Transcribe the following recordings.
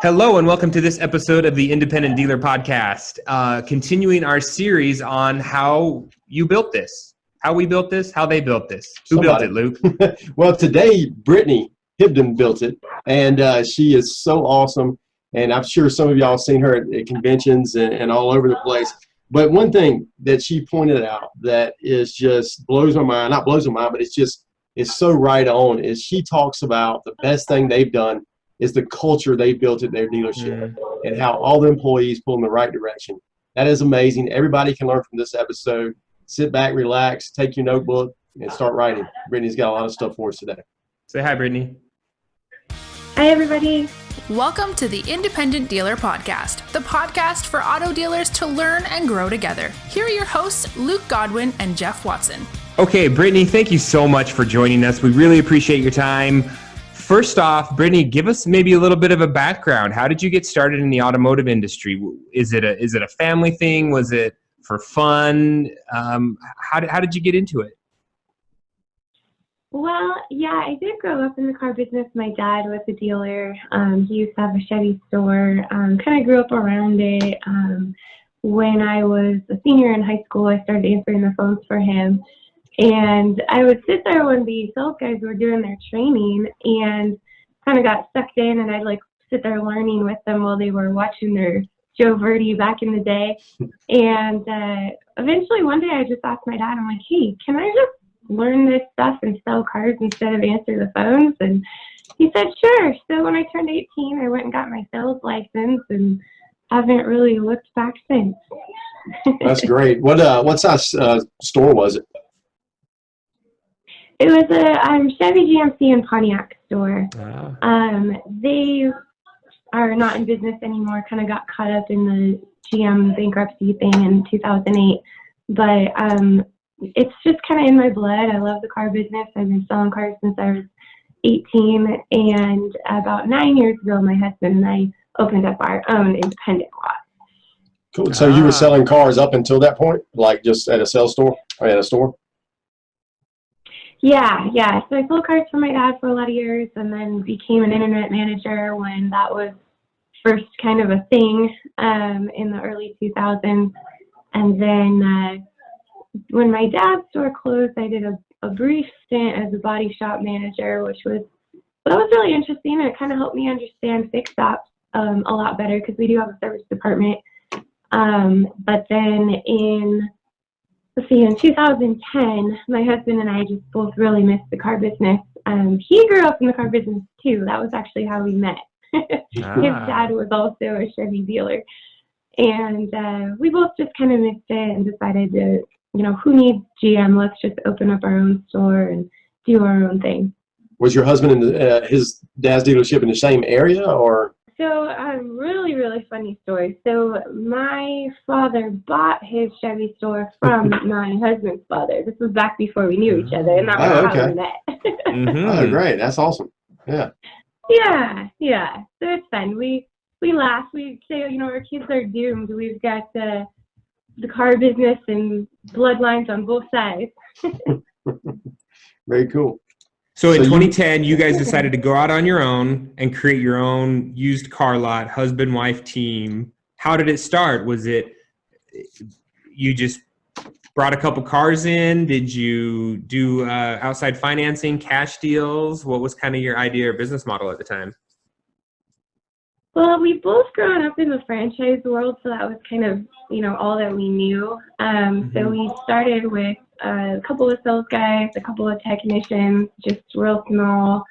Hello and welcome to this episode of the Independent Dealer Podcast, continuing our series on how you built this, how we built this, how they built this. Who built it, Luke? Well, today, Brittany Hibdon built it, and she is so awesome, and I'm sure some of y'all have seen her at conventions and all over the place. But one thing that she pointed out that is just blows my mind, not blows my mind, but it's so right on, is she talks about the best thing they've done is the culture they built at their dealership and how all the employees pull in the right direction. That is amazing. Everybody can learn from this episode. Sit back, relax, take your notebook, and start writing. Brittany's got a lot of stuff for us today. Say hi, Brittany. Hi, everybody. Welcome to the Independent Dealer Podcast, the podcast for auto dealers to learn and grow together. Here are your hosts, Luke Godwin and Jeff Watson. Okay, Brittany, thank you so much for joining us. We really appreciate your time. First off, Brittany, give us maybe a little bit of a background. How did you get started in the automotive industry? Is it a family thing? Was it for fun? How did you get into it? Well, yeah, I did grow up in the car business. My dad was a dealer. He used to have a Chevy store. Kind of grew up around it. When I was a senior in high school, I started answering the phones for him. And I would sit there when the sales guys were doing their training and kind of got sucked in, and I'd sit there learning with them while they were watching their Joe Verdi back in the day. And eventually one day I just asked my dad, I'm like, hey, can I just learn this stuff and sell cars instead of answer the phones? And he said, sure. So when I turned 18, I went and got my sales license and haven't really looked back since. That's great. What size store was it? It was a Chevy, GMC, and Pontiac store. They are not in business anymore, kind of got caught up in the GM bankruptcy thing in 2008. But it's just kind of in my blood. I love the car business. I've been selling cars since I was 18. And about 9 years ago, my husband and I opened up our own independent lot. Cool. So you were selling cars up until that point, like just at a sales store or at a store? Yeah. So I sold cars for my dad for a lot of years and then became an internet manager when that was first kind of a thing in the early 2000s. And then when my dad's store closed, I did a brief stint as a body shop manager, that was really interesting. And it kind of helped me understand fixed ops a lot better because we do have a service department. But then in 2010, my husband and I just both really missed the car business. He grew up in the car business too. That was actually how we met. His dad was also a Chevy dealer. And we both just kind of missed it and decided to, who needs GM? Let's just open up our own store and do our own thing. Was your husband in his dad's dealership in the same area, or? So, really, really funny story. So, my father bought his Chevy store from my husband's father. This was back before we knew each other, and that was how we met. Oh, great. That's awesome. Yeah. Yeah. So, it's fun. We laugh. We say, our kids are doomed. We've got the car business and bloodlines on both sides. Very cool. So in 2010, you guys decided to go out on your own and create your own used car lot, husband-wife team. How did it start? Was it you just brought a couple cars in? Did you do outside financing, cash deals? What was kind of your idea or business model at the time? Well, we both grown up in the franchise world, so that was kind of, all that we knew. So we started with a couple of sales guys, a couple of technicians, just real small.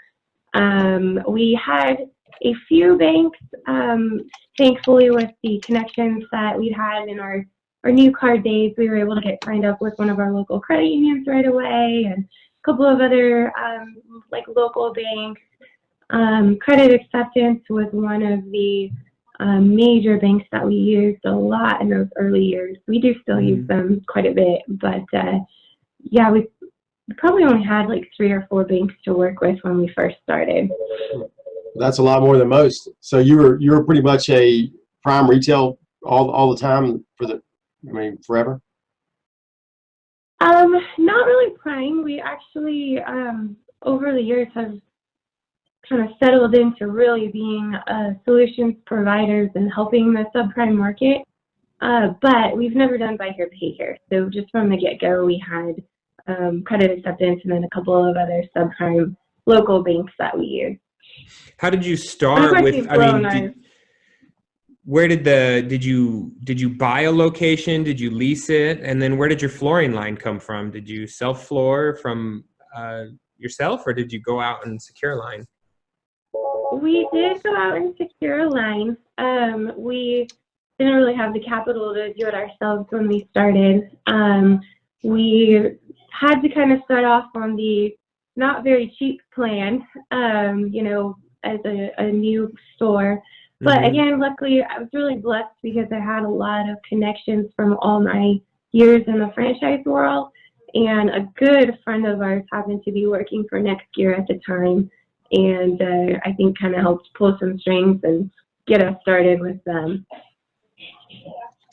We had a few banks, thankfully with the connections that we'd had in our new car days, we were able to get signed up with one of our local credit unions right away and a couple of other local banks. Credit Acceptance was one of the major banks that we used a lot in those early years. We do still use them quite a bit, but we probably only had 3 or 4 banks to work with when we first started. That's a lot more than most. So you were pretty much a prime retail all the time forever? Not really prime. We actually over the years have kind of settled into really being solutions providers and helping the subprime market. But we've never done buy here, pay here. So just from the get-go, we had credit acceptance and then a couple of other subprime local banks that we use. How did you start with, where did you buy a location? Did you lease it? And then where did your flooring line come from? Did you self-floor from yourself, or did you go out and secure a line? We did go out and secure a line. We didn't really have the capital to do it ourselves when we started. We had to kind of start off on the not very cheap plan, as a new store. But again, luckily, I was really blessed because I had a lot of connections from all my years in the franchise world. And a good friend of ours happened to be working for Next Gear at the time. And I think kind of helped pull some strings and get us started with them.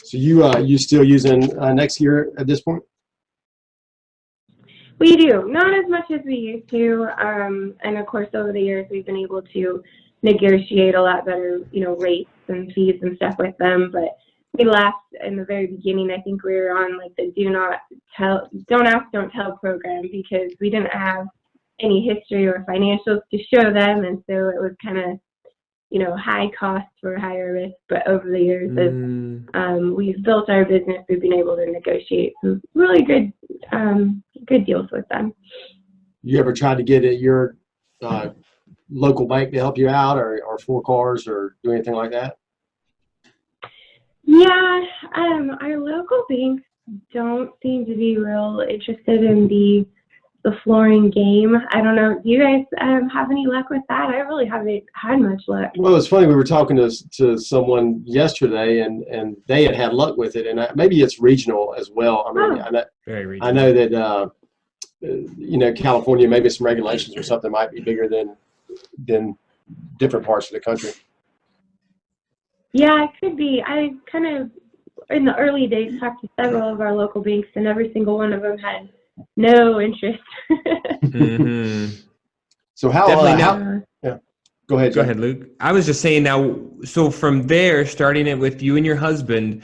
So you still using Next Gear at this point? We do, not as much as we used to, and of course over the years we've been able to negotiate a lot better, rates and fees and stuff with them. But we laughed in the very beginning. I think we were on like the don't ask, don't tell program because we didn't have any history or financials to show them, and so it was kind of high cost for higher risk. But over the years, as we've built our business, we've been able to negotiate some really good deals with them. You ever tried to get at your local bank to help you out, or Four Cars, or do anything like that? Yeah, our local banks don't seem to be real interested in the flooring game. I don't know. Do you guys have any luck with that? I really haven't had much luck. Well, it's funny. We were talking to someone yesterday, and they had luck with it. And maybe it's regional as well. I mean, I know that California, maybe some regulations or something might be bigger than different parts of the country. Yeah, it could be. I kind of in the early days talked to several of our local banks, and every single one of them had no interest. So yeah. Go ahead. Go ahead, Luke. I was just saying now, so from there, starting it with you and your husband,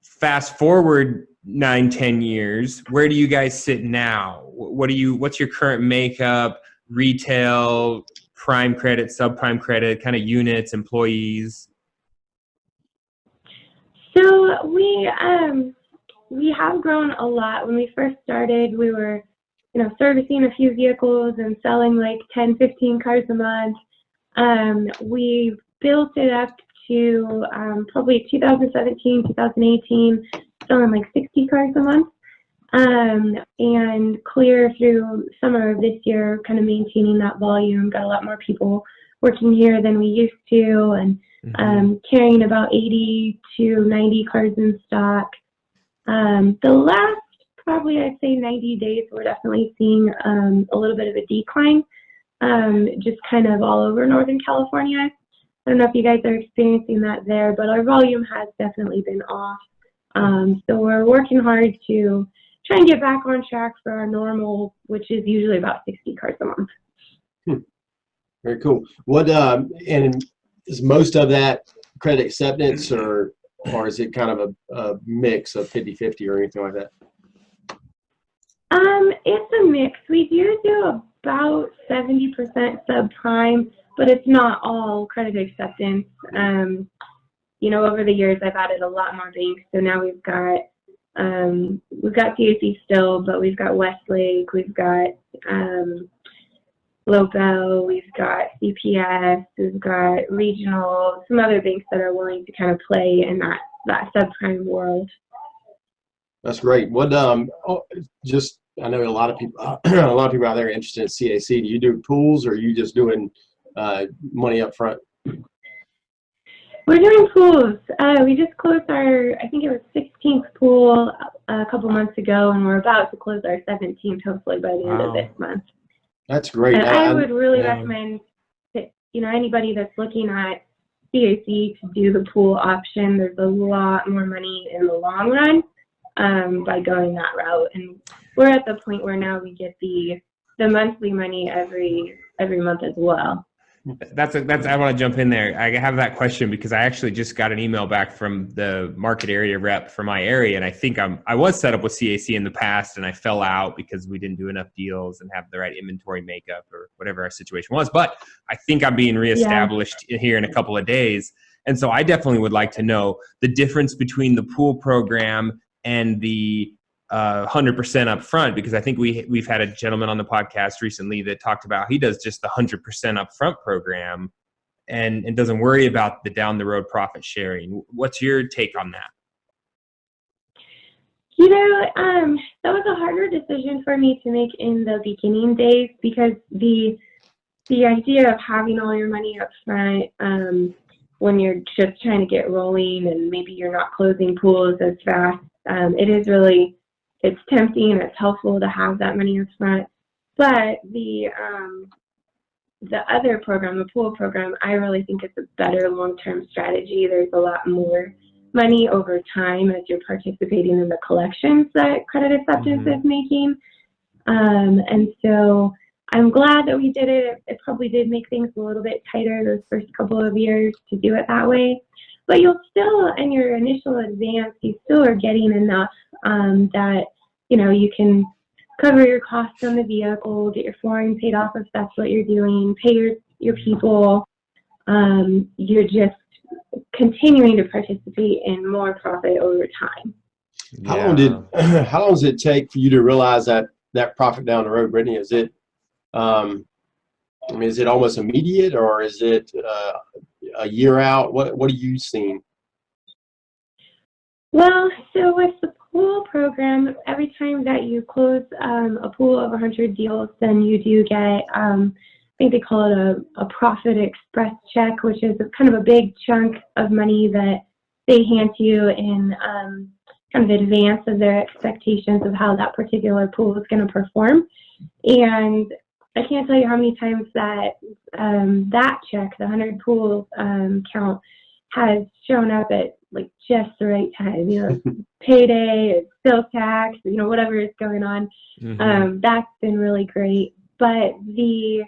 fast forward 9-10 years, where do you guys sit now? What's your current makeup, retail, prime credit, subprime credit, kind of units, employees? So we have grown a lot. When we first started, we were, servicing a few vehicles and selling like 10, 15 cars a month. We built it up to probably 2017, 2018, selling like 60 cars a month. And clear through summer of this year, kind of maintaining that volume. Got a lot more people working here than we used to, and carrying about 80 to 90 cars in stock. The last, probably I'd say 90 days, we're definitely seeing a little bit of a decline, just kind of all over Northern California. I don't know if you guys are experiencing that there, but our volume has definitely been off. So we're working hard to try and get back on track for our normal, which is usually about 60 cars a month. Very cool. What and is most of that credit acceptance, or is it kind of a mix of 50-50 or anything like that? It's a mix. We do about 70% subprime, but it's not all credit acceptance. Over the years, I've added a lot more banks. So now we've got CAC still, but we've got Westlake, we've got Lobel, we've got CPS, we've got Regional, some other banks that are willing to kind of play in that subprime world. That's great. What I know a lot of people out there are interested in CAC. Do you do pools, or are you just doing money up front? We're doing pools. We just closed I think it was 16th pool a couple months ago, and we're about to close our 17th, hopefully by the end of this month. That's great. And I would really recommend that, anybody that's looking at CAC to do the pool option. There's a lot more money in the long run by going that route. And we're at the point where now we get the monthly money every month as well. That's I want to jump in there. I have that question because I actually just got an email back from the market area rep for my area, and I think I was set up with CAC in the past, and I fell out because we didn't do enough deals and have the right inventory makeup or whatever our situation was. But I think I'm being reestablished here in a couple of days, and so I definitely would like to know the difference between the pool program and the 100% upfront, because I think we've had a gentleman on the podcast recently that talked about he does just the 100% upfront program and doesn't worry about the down the road profit sharing. What's your take on that? That was a harder decision for me to make in the beginning days, because the idea of having all your money up front when you're just trying to get rolling and maybe you're not closing pools as fast, it's tempting and it's helpful to have that money up front. But the other program, the pool program, I really think it's a better long-term strategy. There's a lot more money over time as you're participating in the collections that Credit Acceptance is making. And so I'm glad that we did it. It probably did make things a little bit tighter those first couple of years to do it that way. But you'll still, in your initial advance, you still are getting enough that, you can cover your costs on the vehicle, get your flooring paid off if that's what you're doing, pay your people. You're just continuing to participate in more profit over time. How long does it take for you to realize that profit down the road, Brittany? Is it, is it almost immediate, or is it a year out? What are you seeing? Well, so with the pool program, every time that you close a pool of 100 deals, then you do get, I think they call it a profit express check, which is kind of a big chunk of money that they hand to you in kind of advance of their expectations of how that particular pool is going to perform. And I can't tell you how many times that that check, the 100 pool count, has shown up at just the right time. Payday, sales tax, whatever is going on. That's been really great. But the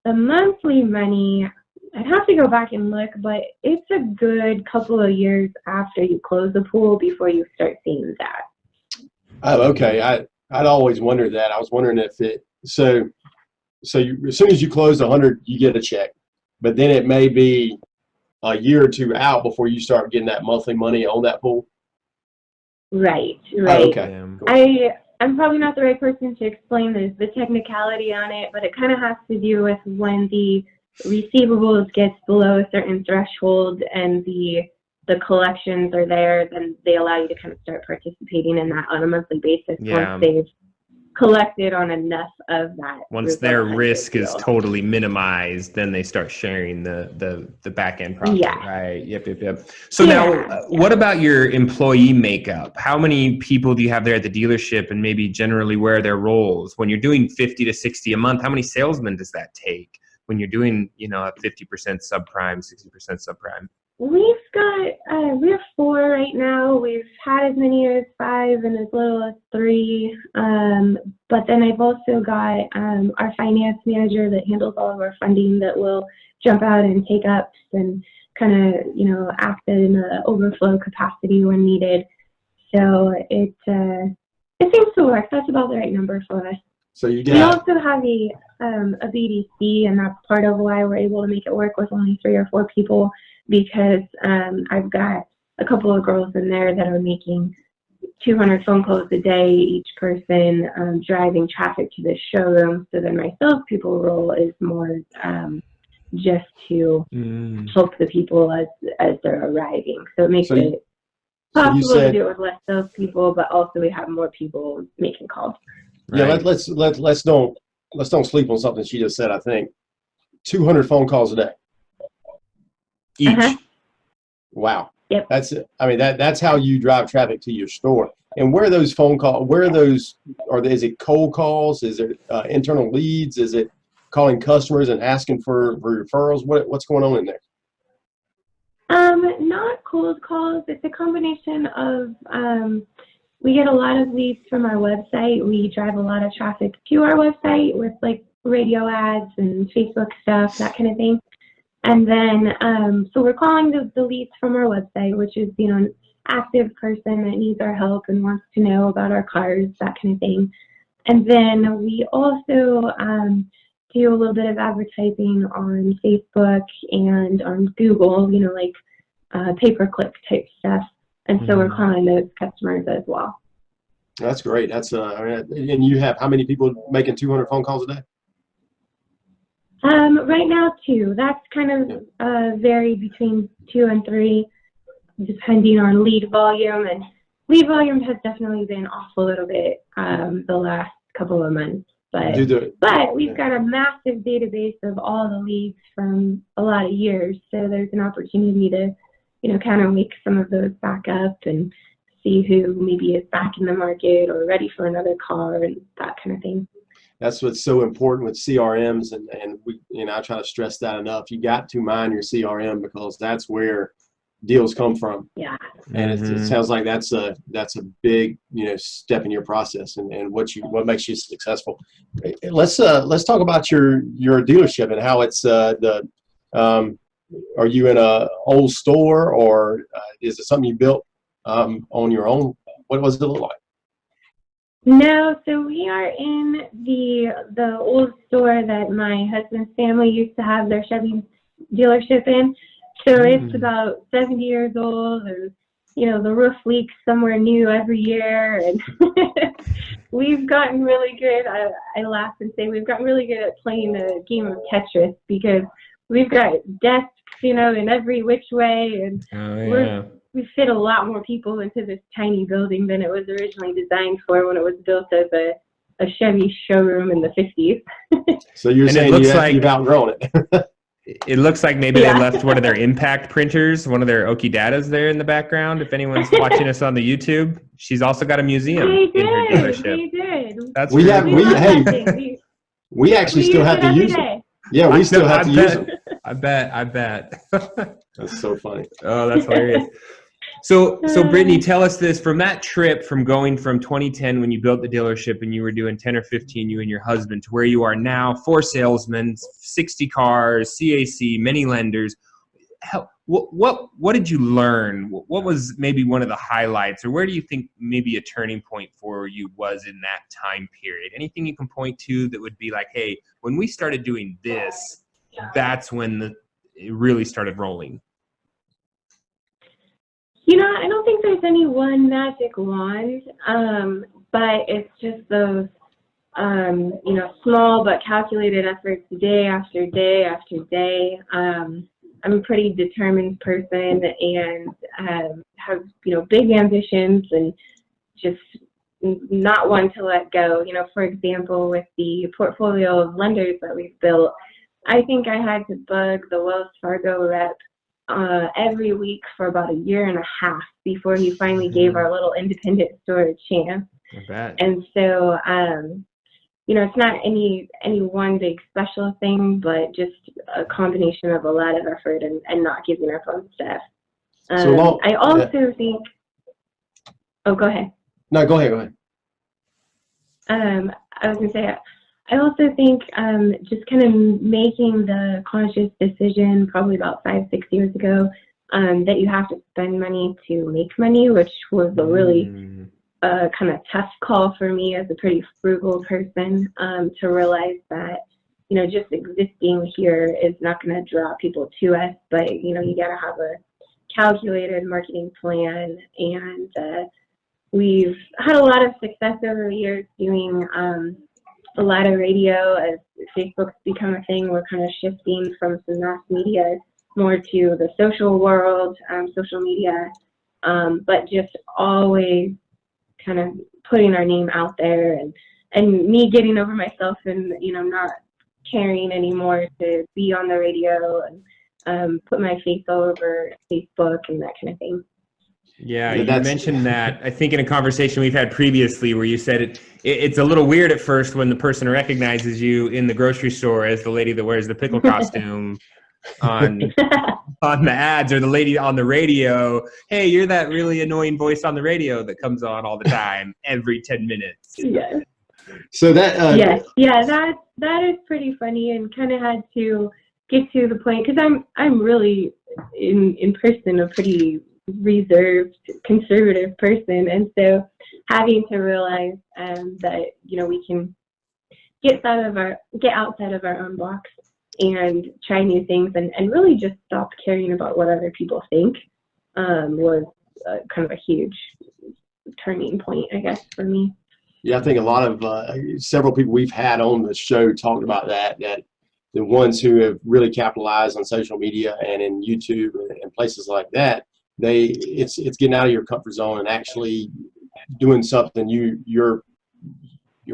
monthly money, I'd have to go back and look, but it's a good couple of years after you close the pool before you start seeing that. Oh, okay. I'd always wondered that. I was wondering if so as soon as you close 100, you get a check, but then it may be a year or two out before you start getting that monthly money on that pool. Right. Oh, okay. I'm probably not the right person to explain the technicality on it, but it kind of has to do with when the receivables gets below a certain threshold and the collections are there, then they allow you to kind of start participating in that on a monthly basis once they've collected on enough of that. Once their risk is totally minimized, then they start sharing the back end profit. Right. Yep. So now, what about your employee makeup? How many people do you have there at the dealership, and maybe generally where are their roles? When you're doing 50 to 60 a month, how many salesmen does that take when you're doing, a 50% subprime, 60% subprime? We have 4 right now. We've had as many as 5 and as little as 3. But then I've also got our finance manager that handles all of our funding that will jump out and take ups and kind of, act in an overflow capacity when needed. So it seems to work. That's about the right number for us. So we also have a BDC, and that's part of why we're able to make it work with only 3 or 4 people, because I've got a couple of girls in there that are making 200 phone calls a day, each person, driving traffic to the showroom. So then my salespeople role is more just to help the people as they're arriving. So it makes it possible to do it with less salespeople, but also we have more people making calls. Yeah, let's don't sleep on something she just said. I think 200 phone calls a day each. Wow. Yep. That's how you drive traffic to your store. And where are those phone calls? Is it cold calls? Is it internal leads? Is it calling customers and asking for referrals? What's going on in there? Not cold calls. It's a combination of we get a lot of leads from our website. We drive a lot of traffic to our website with radio ads and Facebook stuff, that kind of thing. And then, so we're calling the leads from our website, which is, an active person that needs our help and wants to know about our cars, that kind of thing. And then we also do a little bit of advertising on Facebook and on Google, pay-per-click type stuff. And so we're calling those customers as well. That's great. That's and you have how many people making 200 phone calls a day? Right now, 2. That's kind of varied between 2 and 3, depending on lead volume. And lead volume has definitely been off a little bit the last couple of months. But we've got a massive database of all the leads from a lot of years. So there's an opportunity to, kind of wake some of those back up and see who maybe is back in the market or ready for another car and that kind of thing. That's what's so important with CRMs, and we, I try to stress that enough. You got to mind your CRM because that's where deals come from. Yeah. And it sounds like that's a big, step in your process and what makes you successful. Let's talk about your dealership and how it's are you in a old store or is it something you built on your own? What does it look like? No, so we are in the old store that my husband's family used to have their Chevy dealership in. So it's about 70 years old, and the roof leaks somewhere new every year, and we've gotten really good. I laugh and say we've gotten really good at playing a game of Tetris because we've got desks, in every which way, and we fit a lot more people into this tiny building than it was originally designed for when it was built as a Chevy showroom in the 50s. So you're saying you've outgrown it. It looks like maybe they left one of their impact printers, one of their Oki Datas there in the background. If anyone's watching us on the YouTube, she's also got a museum in her dealership. They did. That's we actually still have to use it. Yeah, we still have to use them. I bet. That's so funny. Oh, that's hilarious. So Brittany, tell us this, from that trip, from going from 2010 when you built the dealership and you were doing 10 or 15, you and your husband, to where you are now, 4 salesmen, 60 cars, CAC, many lenders. What did you learn? What was maybe one of the highlights, or where do you think maybe a turning point for you was in that time period? Anything you can point to that would be like, hey, when we started doing this, that's when it really started rolling? I don't think there's any one magic wand, but it's just those, small but calculated efforts day after day after day. I'm a pretty determined person and have, big ambitions and just not one to let go. For example, with the portfolio of lenders that we've built, I think I had to bug the Wells Fargo rep every week for about 1.5 years before he finally gave our little independent store a chance. I bet. And so, it's not any one big special thing, but just a combination of a lot of effort and not giving up on stuff. I also think. Oh, go ahead. No, go ahead. I was gonna say. I also think just kind of making the conscious decision probably about 5-6 years ago that you have to spend money to make money, which was a really kind of tough call for me as a pretty frugal person to realize that, just existing here is not going to draw people to us, but, you got to have a calculated marketing plan. And we've had a lot of success over the years doing a lot of radio. As Facebook's become a thing, we're kind of shifting from some mass media more to the social world, social media, but just always kind of putting our name out there and me getting over myself and, not caring anymore to be on the radio and put my face all over Facebook and that kind of thing. Yeah, you mentioned that, I think, in a conversation we've had previously where you said it's a little weird at first when the person recognizes you in the grocery store as the lady that wears the pickle costume on the ads, or the lady on the radio. Hey, you're that really annoying voice on the radio that comes on all the time, every 10 minutes. Yes. So that Yes, yeah, that is pretty funny, and kind of had to get to the point because I'm really in person a pretty reserved, conservative person, and so having to realize that we can get outside of our own box and try new things, and really just stop caring about what other people think was kind of a huge turning point, I guess, for me. Yeah, I think a lot of several people we've had on the show talked about that the ones who have really capitalized on social media and in YouTube and places like that, it's getting out of your comfort zone and actually doing something your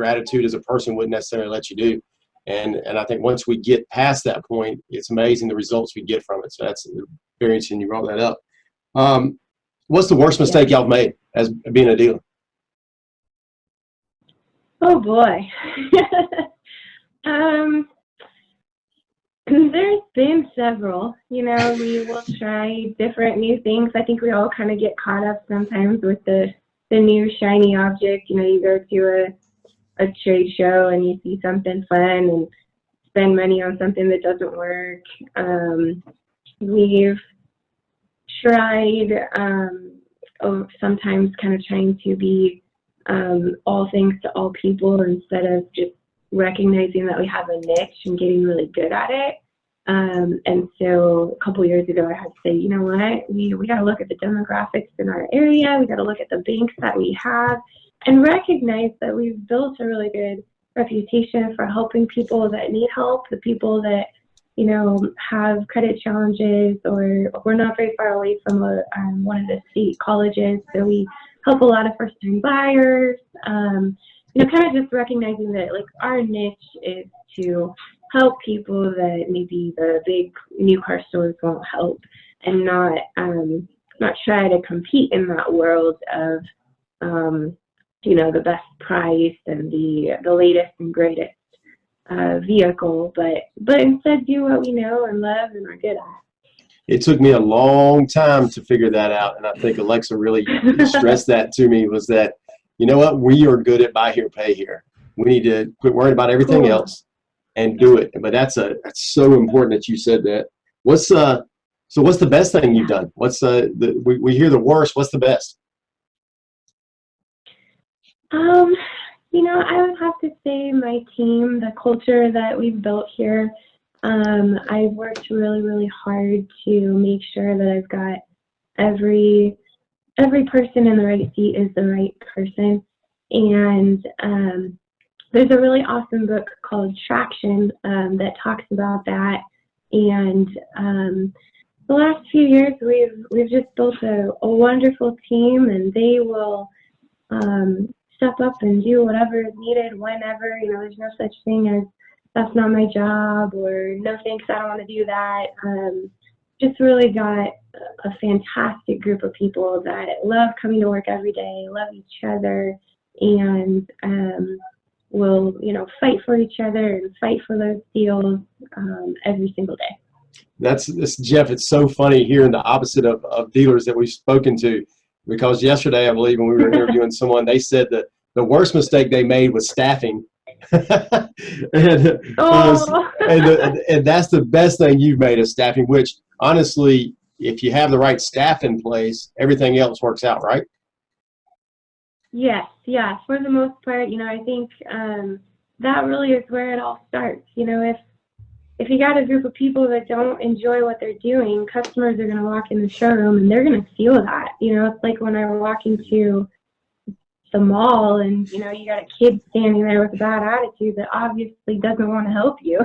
attitude as a person wouldn't necessarily let you do. And I think once we get past that point, it's amazing the results we get from it. So that's very interesting you brought that up. What's the worst mistake y'all made as being a dealer? Oh boy. There's been several. We will try different new things. I think we all kind of get caught up sometimes with the new shiny object. You go to a trade show and you see something fun and spend money on something that doesn't work. We've tried sometimes kind of trying to be all things to all people instead of just recognizing that we have a niche and getting really good at it. And so a couple years ago, I had to say, you know what, we got to look at the demographics in our area. We got to look at the banks that we have and recognize that we've built a really good reputation for helping people that need help, the people that, have credit challenges, or we're not very far away from one of the state colleges. So we help a lot of first-time buyers, kind of just recognizing that like our niche is to help people that maybe the big new car stores won't help, and not try to compete in that world of the best price and the latest and greatest vehicle, but instead do what we know and love and are good at. It took me a long time to figure that out, and I think Alexa really stressed that to me, was that, you know what, we are good at buy here, pay here. We need to quit worrying about everything else and do it. But that's so important that you said that. What's the best thing you've done? We hear the worst. What's the best? I would have to say my team, the culture that we've built here. I've worked really, really hard to make sure that I've got every person in the right seat is the right person. And there's a really awesome book called Traction that talks about that. And the last few years, we've just built a wonderful team, and they will step up and do whatever is needed whenever. There's no such thing as that's not my job, or no thanks, I don't want to do that. Just really got a fantastic group of people that love coming to work every day, love each other, and will fight for each other and fight for those deals every single day. That's Jeff. It's so funny hearing the opposite of dealers that we've spoken to, because yesterday, I believe, when we were interviewing someone, they said that the worst mistake they made was staffing. and that's the best thing you've made, is staffing, which honestly, if you have the right staff in place, everything else works out, right? Yes, yeah, for the most part. I think that really is where it all starts. If you got a group of people that don't enjoy what they're doing, customers are going to walk in the showroom and they're going to feel that. It's like when I walk into the mall and, you got a kid standing there with a bad attitude that obviously doesn't want to help you.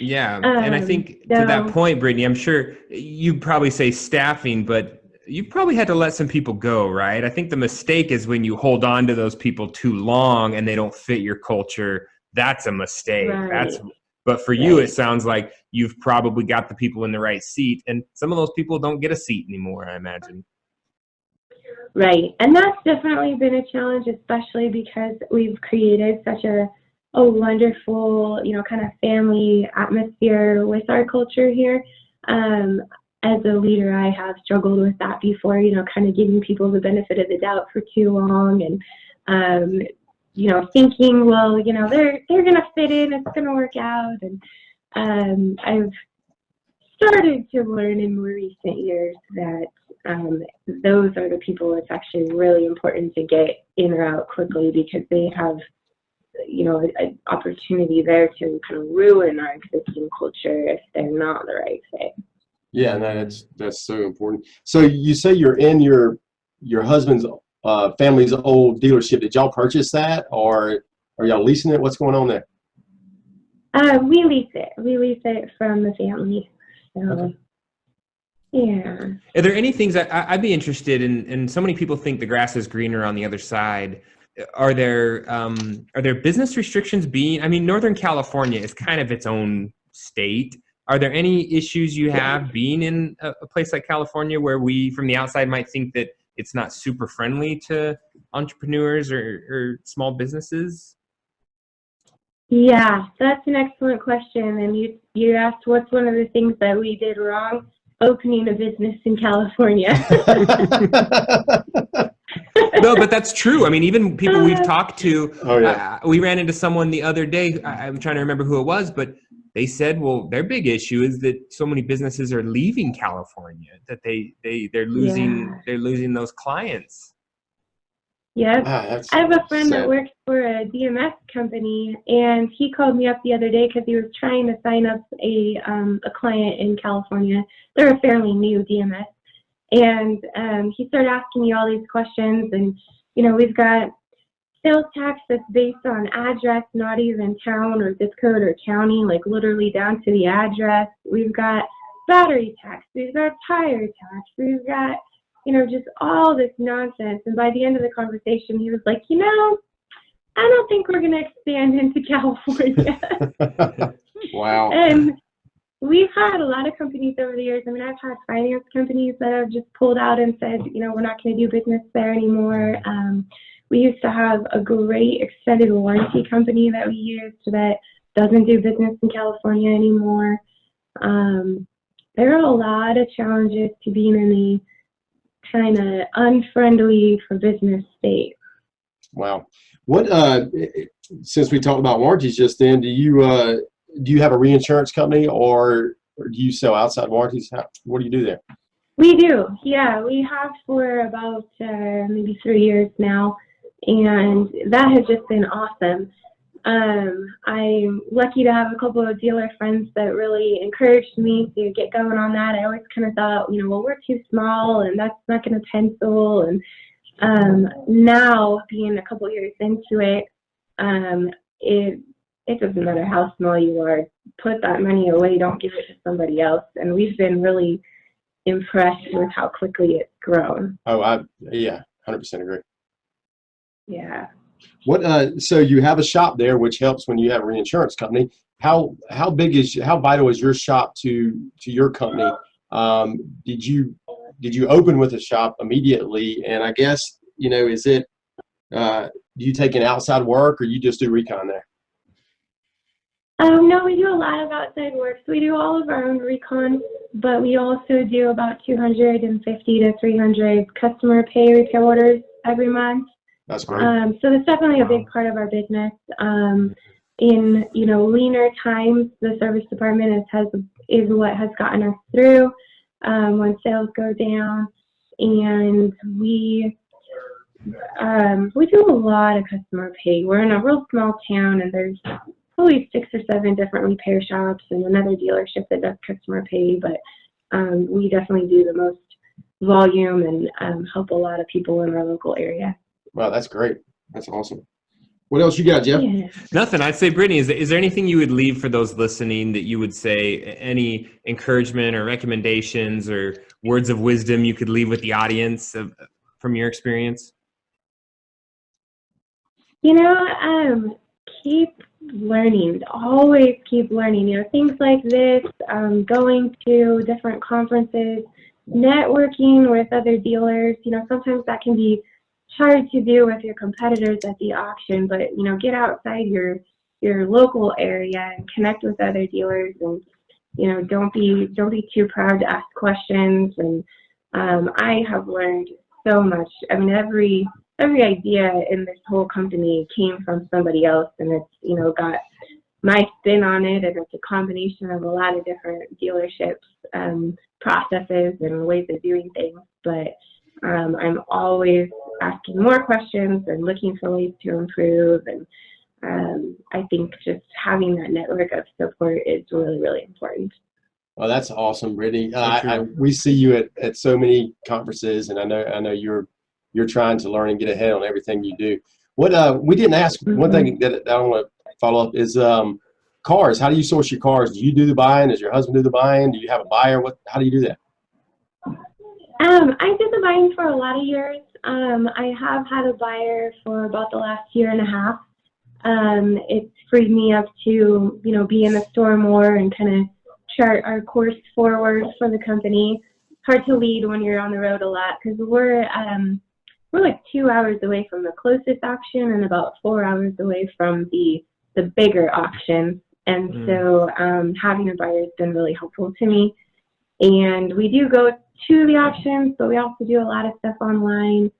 Yeah. And I think to that point, Brittany, I'm sure you probably say staffing, but you probably had to let some people go, right? I think the mistake is when you hold on to those people too long and they don't fit your culture. That's a mistake. Right. But for you, it sounds like you've probably got the people in the right seat, and some of those people don't get a seat anymore, I imagine. Right. And that's definitely been a challenge, especially because we've created such a wonderful, kind of family atmosphere with our culture here. As a leader, I have struggled with that before, kind of giving people the benefit of the doubt for too long, and thinking, well, they're gonna fit in, it's gonna work out. And I've started to learn in more recent years that those are the people it's actually really important to get in or out quickly, because they have an opportunity there to kind of ruin our existing culture if they're not the right fit. Yeah, no, that's so important. So you say you're in your husband's family's old dealership. Did y'all purchase that, or are y'all leasing it? What's going on there? We lease it. We lease it from the family. So, Okay. Yeah. Are there any things that I'd be interested in? And so many people think the grass is greener on the other side. Are there business restrictions Northern California is kind of its own state. Are there any issues you have being in a place like California where we from the outside might think that it's not super friendly to entrepreneurs or small businesses? Yeah, that's an excellent question. And you asked what's one of the things that we did wrong? Opening a business in California. No, but that's true. Even people we've talked to, Oh, yeah. we ran into someone the other day. I'm trying to remember who it was, but they said, well, their big issue is that so many businesses are leaving California that they're losing those clients. Yep. That's I have a friend sad. that works for a DMS company, and he called me up the other day because he was trying to sign up a client in California. They're a fairly new DMS, and he started asking me all these questions. And we've got sales tax that's based on address, not even town or zip code or county, like literally down to the address. We've got battery tax. We've got tire tax. We've got just all this nonsense. And by the end of the conversation, he was like, I don't think we're going to expand into California. Wow. And we've had a lot of companies over the years. I've had finance companies that have just pulled out and said, we're not going to do business there anymore. We used to have a great extended warranty company that we used that doesn't do business in California anymore. There are a lot of challenges to being in the kind of unfriendly for business state. What since we talked about warranties just then, do you have a reinsurance company, or do you sell outside warranties? What do you do there? We do. Yeah, we have for about maybe 3 years now, and that has just been awesome. I'm lucky to have a couple of dealer friends that really encouraged me to get going on that. I always kind of thought, well, we're too small and that's not going to pencil. And now, being a couple of years into it, it doesn't matter how small you are. Put that money away. Don't give it to somebody else. And we've been really impressed with how quickly it's grown. Oh, yeah, 100% agree. Yeah. So you have a shop there, which helps when you have a reinsurance company. How vital is your shop to your company? Did you open with a shop immediately? And I guess, is it, do you take an outside work, or you just do recon there? No, we do a lot of outside work. So we do all of our own recon, but we also do about 250 to 300 customer pay repair orders every month. That's great. So that's definitely a big part of our business. In leaner times, the service department is what has gotten us through when sales go down, and we do a lot of customer pay. We're in a real small town, and there's probably 6 or 7 different repair shops and another dealership that does customer pay. But we definitely do the most volume and help a lot of people in our local area. Wow, that's great. That's awesome. What else you got, Jeff? Yeah. Nothing. I'd say, Brittany, is there anything you would leave for those listening that you would say, any encouragement or recommendations or words of wisdom you could leave with the audience from your experience? Keep learning. Always keep learning. Things like this, going to different conferences, networking with other dealers. Sometimes that can be hard to do with your competitors at the auction, but get outside your local area and connect with other dealers, and don't be too proud to ask questions. And I have learned so much. Every every idea in this whole company came from somebody else, and it's, you know, got my spin on it, and it's a combination of a lot of different dealerships, processes and ways of doing things. But I'm always asking more questions and looking for ways to improve. And I think just having that network of support is really, really important. Well, that's awesome, Brittany. So We see you at so many conferences, and I know you're trying to learn and get ahead on everything you do. What we didn't ask, one thing that I want to follow up is cars. How do you source your cars? Do you do the buying? Does your husband do the buying? Do you have a buyer? How do you do that? I did the buying for a lot of years. I have had a buyer for about the last year and a half. It's freed me up to, you know, be in the store more and kind of chart our course forward for the company. Hard to lead when you're on the road a lot, because we're like 2 hours away from the closest auction and about 4 hours away from the bigger auction. And so having a buyer has been really helpful to me. And we do go to the auctions, but we also do a lot of stuff online,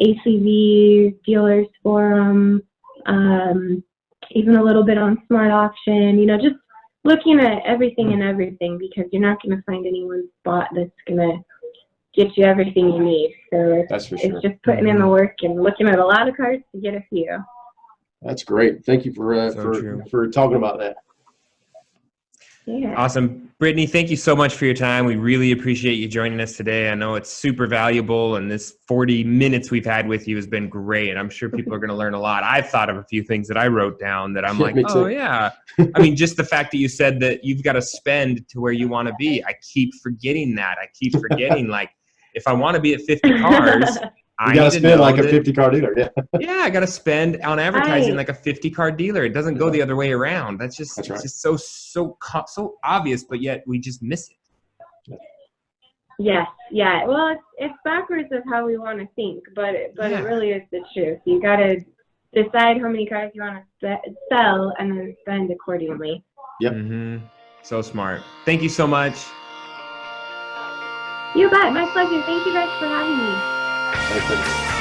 ACV, Dealers Forum, even a little bit on Smart Auction, you know, just looking at everything and everything, because you're not going to find any one spot that's going to get you everything you need. So That's for sure. it's just putting in the work and looking at a lot of cards to get a few. That's great. Thank you for talking about that. Yeah. Awesome. Brittany, thank you so much for your time. We really appreciate you joining us today. I know it's super valuable, and this 40 minutes we've had with you has been great. And I'm sure people are going to learn a lot. I've thought of a few things that I wrote down that I'm like, oh, yeah. I mean, just the fact that you said that you've got to spend to where you want to be. I keep forgetting that. I keep forgetting, like, if I want to be at 50 cars, You got to spend like a 50-car dealer. Yeah. Yeah, I got to spend on advertising Right. like a 50-car dealer. It doesn't go the other way around. That's right. It's just so obvious, but yet we just miss it. Yes, yeah. Well, it's backwards of how we want to think, but it really is the truth. You got to decide how many cars you want to sell and then spend accordingly. Yep. Mm-hmm. So smart. Thank you so much. You bet. My pleasure. Thank you guys for having me. Thank you.